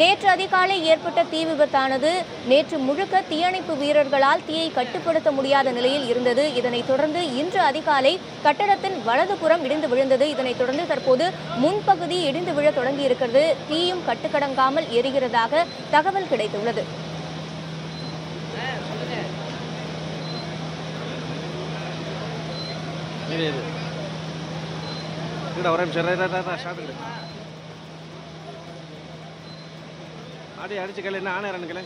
நேற்று அதிகாலை ஏற்பட்ட தீ விபத்தானது நேற்று முழுக்க தீயணைப்பு வீரர்களால் தீயை கட்டுப்படுத்த முடியாத நிலையில் இருந்தது. இதனைத் தொடர்ந்து இன்று அதிகாலை கட்டடத்தின் வலதுபுறம் இடிந்து விழுந்தது. இதனைத் தொடர்ந்து தற்போது முன்பகுதி இடிந்து விழ தொடங்கி இருக்கிறது. தீயும் கட்டுக்கடங்காமல் எரிகிறதாக தகவல் கிடைத்துள்ளது. அடிச்சு கலை என்ன ஆனா ரெண்டு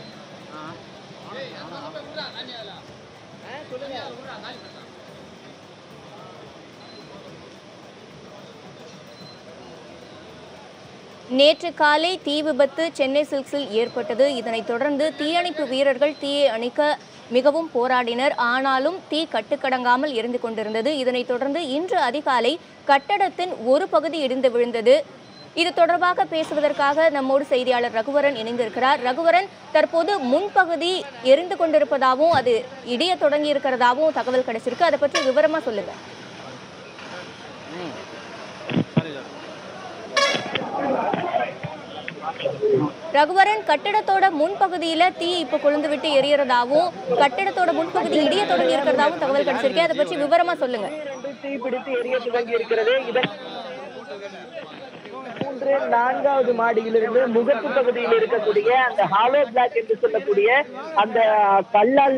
நேற்று காலை தீ விபத்து சென்னை சில்க்ஸில் ஏற்பட்டது. இதனைத் தொடர்ந்து தீயணைப்பு வீரர்கள் தீயை அணைக்க மிகவும் போராடினர். ஆனாலும் தீ கட்டுக்கடங்காமல் எரிந்து கொண்டிருந்தது. இதனைத் தொடர்ந்து இன்று அதிகாலை கட்டடத்தின் ஒரு பகுதி இடிந்து விழுந்தது. இது தொடர்பாக பேசுவதற்காக நம்மோடு செய்தியாளர் ரகுவரன் இணைந்திருக்கிறார். ரகுவரன், தற்போது முன்பகுதி எரிந்து கொண்டிருப்பதாகவும் அது இடிய தொடங்கி இருக்கிறதாகவும் தகவல் கிடைச்சிருக்கு. அதை பற்றி விவரமா சொல்லுங்க. ரகுவரன், கட்டிடத்தோட முன்பகுதியில தீ இப்ப கொழுந்து விட்டு எரியறதாவும் கட்டிடத்தோட முன்பகுதி இடிய தொடங்கி இருக்கிறதாவும் தகவல் கிடைச்சிருக்கு. அதை பற்றி விவரமா சொல்லுங்க. தீ பிடித்து எரிய தொடங்கி இருக்கிறது. நான்காவது மாடியிலிருந்து முகப்பு பகுதியில் இருக்கக்கூடிய அந்த ஹாலோ பிளாக் என்று சொல்லக்கூடிய அந்த கல்லால்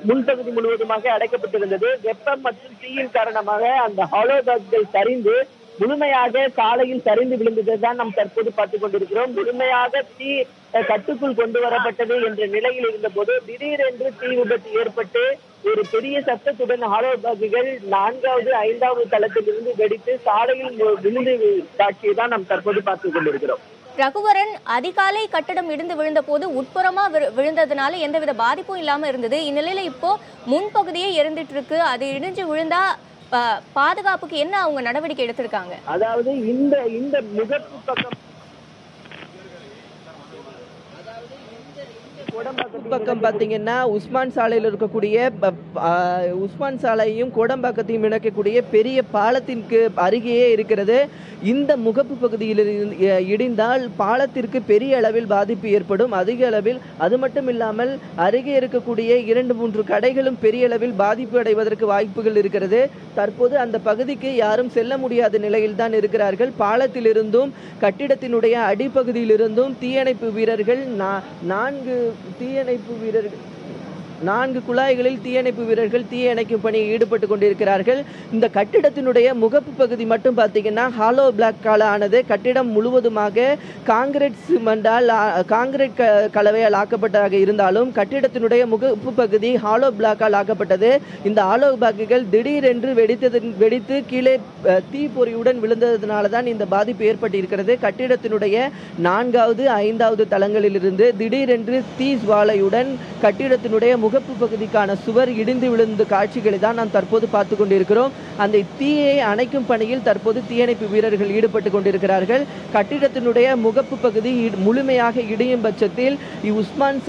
முன்பகுதி முழுவதுமாக அடைக்கப்பட்டிருந்தது. வெப்பம் மற்றும் தீயின் காரணமாக அந்த ஹாலோ பிளாக்கள் சரிந்து முழுமையாக சாலையில் சரிந்து விழுந்ததுதான் நாம் தற்போது பார்த்துக் கொண்டிருக்கிறோம். முழுமையாக தீ கட்டுக்குள் கொண்டு வரப்பட்டது என்ற நிலையில் இருந்த போது திடீரென்று தீ விபத்து ஏற்பட்டு ஒரு பெரிய சத்தத்துடன் ஹாலோ பிளாக்குகள் 4வது 5வது தளத்திலிருந்து வெடித்து சாலையில் விழுந்து காட்சியை தான் நாம் தற்போது பார்த்துக் கொண்டிருக்கிறோம். ரகுவரன், அதிகாலை கட்டடம் இடிந்து விழுந்த போது உட்புறமா விழுந்ததுனால எந்தவித பாதிப்பும் இல்லாம இருந்தது. இந்நிலையில இப்போ முன்பகுதியே எரிந்துட்டு இருக்கு. அது இடிஞ்சு விழுந்தா பாதுகாப்புக்கு என்ன அவங்க நடவடிக்கை எடுத்திருக்காங்க? அதாவது இந்த முகப்பு பக்கம் பாத்தீங்கன்னா உஸ்மான் சாலையில் இருக்கக்கூடிய உஸ்மான் சாலையும் கோடம்பாக்கத்தையும் இணைக்கக்கூடிய பெரிய பாலத்திற்கு அருகேயே இருக்கிறது. இந்த முகப்பு பகுதியில் இடிந்தால் பாலத்திற்கு பெரிய அளவில் பாதிப்பு ஏற்படும். அதிக அளவில் அது மட்டும் இல்லாமல் அருகே இருக்கக்கூடிய 2-3 கடைகளும் பெரிய அளவில் பாதிப்பு அடைவதற்கு வாய்ப்புகள் இருக்கிறது. தற்போது அந்த பகுதிக்கு யாரும் செல்ல முடியாத நிலையில் தான் இருக்கிறார்கள். பாலத்திலிருந்தும் கட்டிடத்தினுடைய அடிப்பகுதியிலிருந்தும் தீயணைப்பு வீரர்கள் 4 குழாய்களில் தீயணைப்பு வீரர்கள் தீ அணைக்கும் பணியில் ஈடுபட்டு கொண்டிருக்கிறார்கள். இந்த கட்டிடத்தினுடைய முகப்பு பகுதி மட்டும் பார்த்தீங்கன்னா ஹாலோ பிளாக்கால் ஆனது. கட்டிடம் முழுவதுமாக காங்கிரீட் கலவையால் ஆக்கப்பட்டதாக இருந்தாலும் கட்டிடத்தினுடைய முகப்பு பகுதி ஹாலோ பிளாக்கால் ஆக்கப்பட்டது. இந்த ஹாலோ பிளாக்குகள் திடீரென்று வெடித்து கீழே தீப்பொறியுடன் விழுந்ததுனால தான் இந்த பாதிப்பு ஏற்பட்டிருக்கிறது. கட்டிடத்தினுடைய 4வது 5வது தளங்களிலிருந்து திடீரென்று தீ ஜுவாலையுடன் கட்டிடத்தினுடைய முகப்பு பகுதிக்கான சுவர் இடிந்து விழுந்த காட்சிகளை தான் நாம் தற்போது பார்த்து கொண்டிருக்கிறோம். அந்த தீயை அணைக்கும் பணியில் தற்போது தீயணைப்பு வீரர்கள் ஈடுபட்டு கொண்டிருக்கிறார்கள். கட்டிடத்தினுடைய முகப்பு பகுதி முழுமையாக இடியும் பட்சத்தில் உஸ்மான்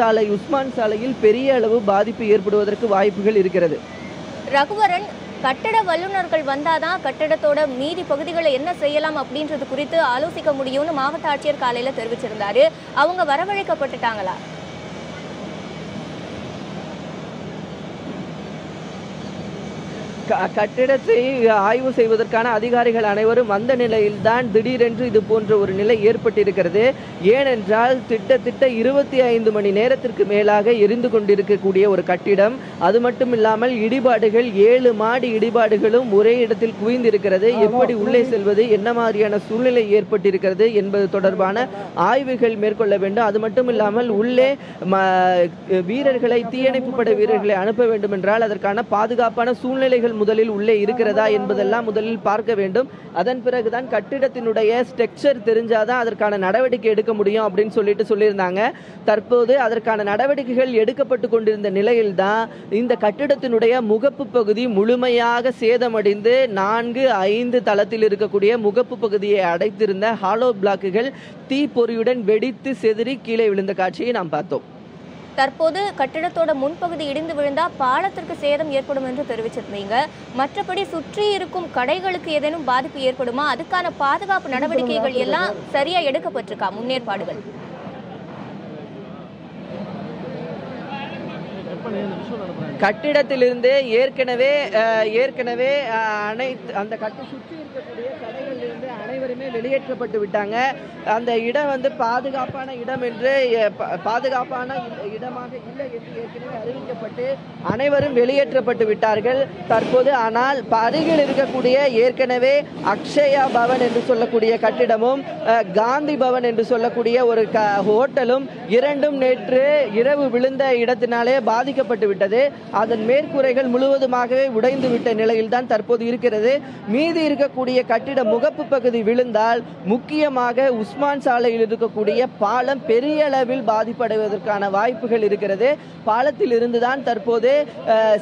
சாலையில் பெரிய அளவு பாதிப்பு ஏற்படுவதற்கு வாய்ப்புகள் இருக்கிறது. ரகுவரன், கட்டட வல்லுநர்கள் வந்தாதான் கட்டடத்தோட மீதி பகுதிகளை என்ன செய்யலாம் அப்படின்றது குறித்து ஆலோசிக்க முடியும்னு மாவட்ட ஆட்சியர் காலையில தெரிவிச்சிருந்தாரு. அவங்க வரவழைக்கப்பட்டுட்டாங்களா? கட்டிடத்தை ஆய்வு செய்வதற்கான அதிகாரிகள் அனைவரும் வந்த நிலையில்தான் திடீரென்று இது போன்ற ஒரு நிலை ஏற்பட்டிருக்கிறது. ஏனென்றால் கிட்டத்தட்ட 25 மணி நேரத்திற்கு மேலாக எரிந்து கொண்டிருக்கக்கூடிய ஒரு கட்டிடம். அது மட்டும் இல்லாமல் இடிபாடுகள் 7 மாடி இடிபாடுகளும் ஒரே இடத்தில் குவிந்திருக்கிறது. எப்படி உள்ளே செல்வது, என்ன மாதிரியான சூழ்நிலை ஏற்பட்டிருக்கிறது என்பது தொடர்பான ஆய்வுகள் மேற்கொள்ள வேண்டும். அது மட்டும் இல்லாமல் உள்ளே வீரர்களை தீயணைப்பு படை வீரர்களை அனுப்ப வேண்டும் என்றால் அதற்கான பாதுகாப்பான சூழ்நிலைகள் முதலில் உள்ளே இருக்கிறதா என்பதெல்லாம் முதலில் பார்க்க வேண்டும். அதன் பிறகுதான் கட்டிடத்தினுடைய ஸ்ட்ரக்சர் தெரிஞ்சாதான் அதற்கான நடவடிக்கை எடுக்க முடியும் அப்படின்னு சொல்லியிருந்தாங்க. தற்போது அதற்கான நடவடிக்கைகள் எடுக்கப்பட்டு கொண்டிருந்த நிலையில்தான் இந்த கட்டிடத்தினுடைய முகப்பு பகுதி முழுமையாக சேதமடைந்து 4-5 தளத்தில் இருக்கக்கூடிய முகப்பு பகுதியை அடைத்திருந்த ஹாலோ பிளாக்குகள் தீப்பொறியுடன் வெடித்து செதறி கீழே விழுந்த காட்சியை நாம் பார்த்தோம். தற்போது கட்டிடத்தோட முன்பகுதி இடிந்து விழுந்தா பாலத்திற்கு சேதம் ஏற்படும் என்று தெரிவிச்சிருந்தீங்க. மற்றபடி சுற்றி இருக்கும் கடைகளுக்கு ஏதேனும் பாதிப்பு ஏற்படுமா? அதுக்கான பாதுகாப்பு நடவடிக்கைகள் எல்லாம் சரியா எடுக்கப்பட்டிருக்கா? முன்னேற்பாடுகள் கட்டிடத்திலிருந்து ஏற்கனவே அனைத்து அந்த சுற்றி இருக்கக்கூடிய கடைகளிலிருந்து அனைவருமே வெளியேற்றப்பட்டு விட்டாங்க. அந்த இடம் வந்து பாதுகாப்பான இடம் என்று பாதுகாப்பான இடமாக இல்லை என்று ஏற்கனவே அறிவிக்கப்பட்டு அனைவரும் வெளியேற்றப்பட்டு விட்டார்கள் தற்போது. ஆனால் அருகில் இருக்கக்கூடிய ஏற்கனவே அக்ஷயா பவன் என்று சொல்லக்கூடிய கட்டிடமும் காந்தி பவன் என்று சொல்லக்கூடிய ஒரு ஹோட்டலும் இரண்டும் நேற்று இரவு விழுந்த இடத்தினாலே பாதிக்கப்பட்டு விட்டது. அதன் மேற்கூரைகள் முழுவதுமாகவே உடைந்து விட்ட நிலையில் தான் தற்போது இருக்கிறது. மீதி இருக்கக்கூடிய கட்டிட முகப்பு பகுதி விழுந்தால் முக்கியமாக உஸ்மான் சாலையில் இருக்கக்கூடிய பாலம் பெரிய அளவில் பாதிப்படைவதற்கான வாய்ப்புகள் இருக்கிறது. பாலத்தில் இருந்துதான் தற்போது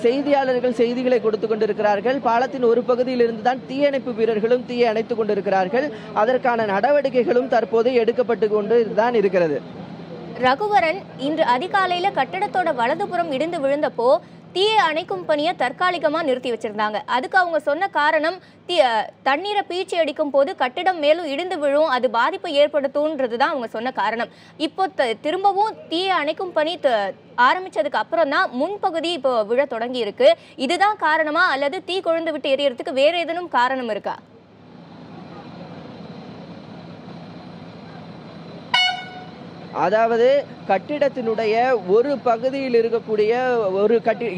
செய்தியாளர்கள் செய்திகளை கொடுத்து கொண்டிருக்கிறார்கள். பாலத்தின் ஒரு பகுதியில் இருந்துதான் தீயணைப்பு வீரர்களும் தீயை அணைத்துக் கொண்டிருக்கிறார்கள். அதற்கான நடவடிக்கைகளும் தற்போது எடுக்கப்பட்டு கொண்டு தான் இருக்கிறது. ரகுவரன், இன்று அதிகாலையில கட்டடத்தோட வலதுபுறம் இடிந்து விழுந்தப்போ தீயை அணைக்கும் பணியை தற்காலிகமாக நிறுத்தி வச்சிருந்தாங்க. அதுக்கு அவங்க சொன்ன காரணம் தண்ணீரை பீச்சி அடிக்கும் போது கட்டிடம் மேலும் இடிந்து விழும், அது பாதிப்பை ஏற்படுத்தும்ன்றது தான் அவங்க சொன்ன காரணம். இப்போ திரும்பவும் தீயை அணைக்கும் பணி ஆரம்பிச்சதுக்கு அப்புறம் தான் முன்பகுதி இப்போ விழ தொடங்கி இருக்கு. இதுதான் காரணமா அல்லது தீ கொழுந்து விட்டு எரியறதுக்கு வேற ஏதேனும் காரணம் இருக்கா? அதாவது கட்டிடத்தினுடைய ஒரு பகுதியில் இருக்கக்கூடிய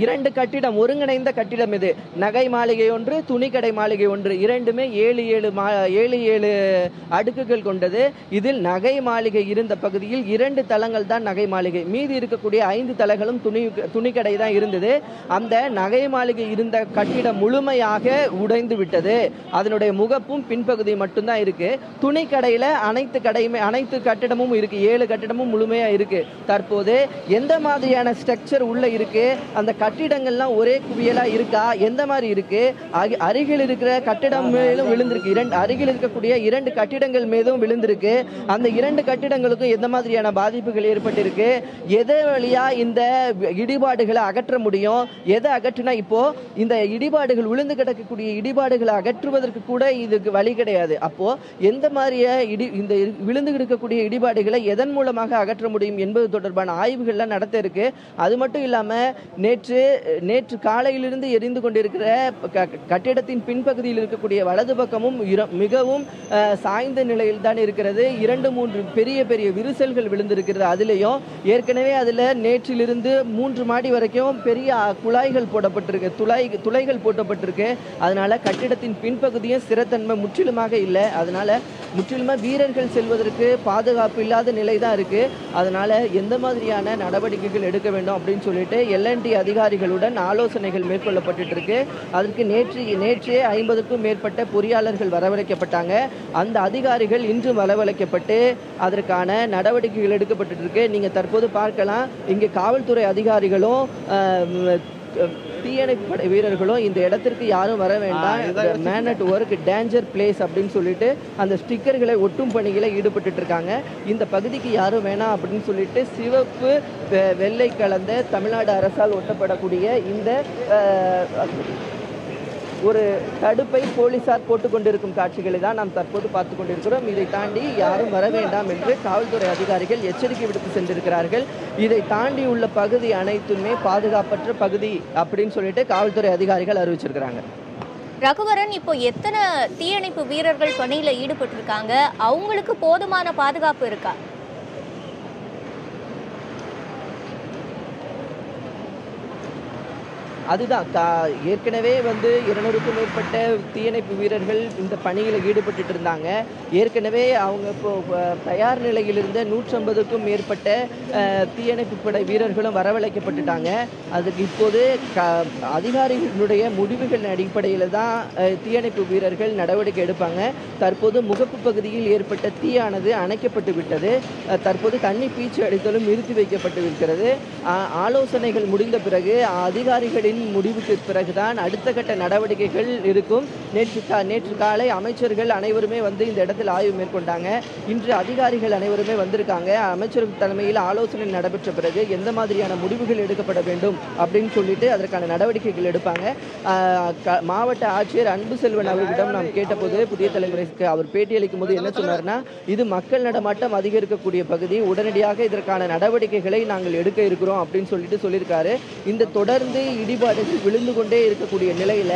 இரண்டு கட்டிடம், ஒருங்கிணைந்த கட்டிடம் இது. நகை மாளிகை ஒன்று, துணிக்கடை மாளிகை ஒன்று, இரண்டுமே 7 அடுக்குகள் கொண்டது. இதில் நகை மாளிகை இருந்த பகுதியில் 2 தளங்கள் தான் நகை மாளிகை, மீதி இருக்கக்கூடிய 5 தளங்களும் துணிக்கடை தான் இருந்தது. அந்த நகை மாளிகை இருந்த கட்டிடம் முழுமையாக உடைந்து விட்டது. அதனுடைய முகப்பும் பின்பகுதி மட்டும்தான் இருக்கு. துணிக்கடையில அனைத்து கட்டிடமும் இருக்கு, 7 கட்டிடமும் முழுமையா இருக்கு. தற்போது எந்த மாதிரியான ஸ்ட்ரக்சர் உள்ள இருக்கு, அந்த கட்டிடங்கள்லாம் ஒரே குவியலா இருக்கா, எந்த மாதிரி இருக்கு, அருகில் இருக்கிற கட்டிடம் மேலும் விழுந்திருக்கு, அருகில் இருக்கக்கூடிய 2 கட்டிடங்கள் மீதும் விழுந்திருக்கு. அந்த 2 கட்டிடங்களுக்கும் எந்த மாதிரியான பாதிப்புகள் ஏற்பட்டிருக்கு, எது வழியா இந்த இடிபாடுகளை அகற்ற முடியும், எதை அகற்றினா இப்போ இந்த இடிபாடுகள் விழுந்து கிடக்கக்கூடிய இடிபாடுகளை அகற்றுவதற்கு கூட இதுக்கு வழி கிடையாது. அப்போ எந்த மாதிரியா இந்த விழுந்து கிடக்கக்கூடிய இடிபாடுகளை எதன் மூலமாக அகற்ற முடியும் என்பது தொடர்பான ஆய்வுகள்லாம் நடத்த இருக்கு. அது மட்டும் இல்லாம நேற்று காலையிலிருந்து எரிந்து கொண்டிருக்கிற கட்டிடத்தின் பின்பகுதியில் இருக்கக்கூடிய வலது பக்கமும் மிகவும் சாய்ந்த நிலையில் தான் இருக்கிறது. 2-3 பெரிய பெரிய விரிசல்கள் விழுந்திருக்கிறது. அதுலேயும் ஏற்கனவே அதில் நேற்றிலிருந்து 3 மாடி வரைக்கும் பெரிய குழாய்கள் போடப்பட்டிருக்கு, துளைகள் போட்டப்பட்டிருக்கு. அதனால கட்டிடத்தின் பின்பகுதியும் ஸ்திரத்தன்மை முற்றிலுமாக இல்லை. அதனால முற்றிலுமா வீரர்கள் செல்வதற்கு பாதுகாப்பு இல்லாத நிலை தான் இருக்கு. அதனால எந்த மாதிரியான நடவடிக்கைகள் எடுக்க வேண்டும் அப்படின்னு சொல்லிட்டு LNT அதிகாரிகளுடன் ஆலோசனைகள் மேற்கொள்ளப்பட்டு இருக்கு. அதற்கு நேற்றே 50க்கும் மேற்பட்ட பொறியாளர்கள் வரவழைக்கப்பட்டாங்க. அந்த அதிகாரிகள் இன்று வரவழைக்கப்பட்டு அதற்கான நடவடிக்கைகள் எடுக்கப்பட்டு இருக்கு. நீங்க தற்போது பார்க்கலாம், இங்கே காவல்துறை அதிகாரிகளும் தீயணைப்பு படை வீரர்களும் இந்த இடத்திற்கு யாரும் வர வேண்டாம், man at work, danger place அப்படின்னு சொல்லிட்டு அந்த ஸ்டிக்கர்களை ஒட்டும் பணிகளை ஈடுபட்டு இருக்காங்க. இந்த பகுதிக்கு யாரும் வேணாம் அப்படின்னு சொல்லிட்டு சிவப்பு வெள்ளை கலந்த தமிழ்நாடு அரசால் ஒட்டப்படக்கூடிய இந்த ஒரு தடுப்பை போலீசார் போட்டுக்கொண்டிருக்கும் காட்சிகளை தான் நாம் தற்போது பார்த்து கொண்டிருக்கிறோம். இதை தாண்டி யாரும் வர வேண்டாம் என்று காவல்துறை அதிகாரிகள் எச்சரிக்கை விடுத்து சென்றிருக்கிறார்கள். இதை தாண்டி உள்ள பகுதி அனைத்துமே பாதுகாப்பற்ற பகுதி அப்படின்னு சொல்லிட்டு காவல்துறை அதிகாரிகள் அறிவிச்சிருக்கிறாங்க. ரகுவரன், இப்போ எத்தனை தீயணைப்பு வீரர்கள் பணியில் ஈடுபட்டிருக்காங்க, அவங்களுக்கு போதுமான பாதுகாப்பு இருக்கா? அதுதான் ஏற்கனவே 200க்கும் மேற்பட்ட தீயணைப்பு வீரர்கள் இந்த பணியில் ஈடுபட்டு இருந்தாங்க. ஏற்கனவே அவங்க இப்போ தயார் நிலையில் இருந்த 150க்கும் மேற்பட்ட தீயணைப்பு படை வீரர்களும் வரவழைக்கப்பட்டுட்டாங்க. அதுக்கு இப்போது அதிகாரிகளுடைய முடிவுகள் அடிப்படையில் தான் தீயணைப்பு வீரர்கள் நடவடிக்கை எடுப்பாங்க. தற்போது முகப்பு பகுதியில் ஏற்பட்ட தீயானது அணைக்கப்பட்டு விட்டது. தற்போது தண்ணி பீச்சு அடித்தலும் நிறுத்தி வைக்கப்பட்டு இருக்கிறது. ஆலோசனைகள் முடிந்த பிறகு அதிகாரிகளின் முடிவுக்கு பிறகுதான் அடுத்த கட்ட நடவடிக்கைகள் இருக்கும். நேற்று காலை அமைச்சர்கள் அனைவருமே வந்து இந்த இடத்தில் ஆய்வு மேற்கொண்டாங்க. இன்று அதிகாரிகள் அனைவருமே வந்திருக்காங்க. அமைச்சர்கள் தலைமையில் ஆலோசனை நடைபெற்ற பிறகு எந்த மாதிரியான முடிவுகள் எடுக்கப்பட வேண்டும் அப்படின்னு சொல்லிட்டு அதற்கான நடவடிக்கைகள் எடுப்பாங்க. மாவட்ட ஆட்சியர் அன்புசெல்வன் அவர்களிடம் நாம் கேட்டபோது புதிய தலைமுறைக்கு அவர் பேட்டியளிக்கும் போது என்ன சொன்னார்னா, இது மக்கள் நடமாட்டம் அதிகரிக்கக்கூடிய பகுதி, உடனடியாக இதற்கான நடவடிக்கைகளை நாங்கள் எடுக்க இருக்கிறோம் அப்படின்னு சொல்லியிருக்காரு. இந்த தொடர்ந்து இடிபாடுகள் விழுந்து கொண்டே இருக்கக்கூடிய நிலையில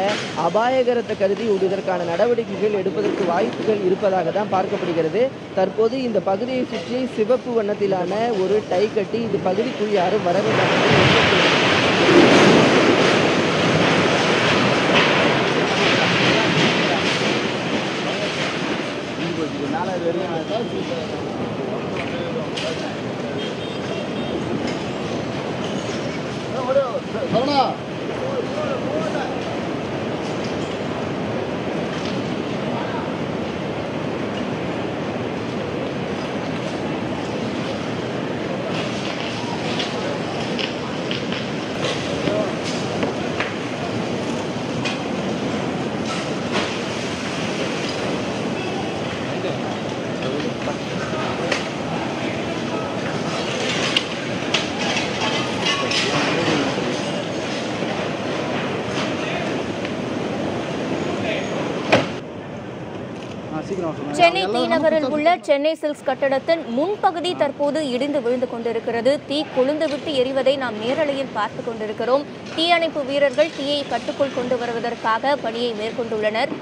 அபாயகரத்தை கருதி இதற்கான நடவடிக்கைகள் எடுப்பதற்கு வாய்ப்புகள் இருப்பதாக தான் பார்க்கப்படுகிறது. தற்போது இந்த பகுதியை சுற்றி சிவப்பு வண்ணத்திலான ஒரு டை கட்டி இந்த பகுதிக்குள் யாரும் வர வேண்டாம். சென்னை தீநகரில் உள்ள சென்னை சில்க்ஸ் கட்டடத்தின் முன்பகுதி தற்போது இடிந்து விழுந்து கொண்டிருக்கிறது. தீ கொழுந்துவிட்டு எரிவதை நாம் நேரலையில் பார்த்துக் கொண்டிருக்கிறோம். தீயணைப்பு வீரர்கள் தீயை கட்டுக்குள் கொண்டு வருவதற்காக பணியை மேற்கொண்டுள்ளனர்.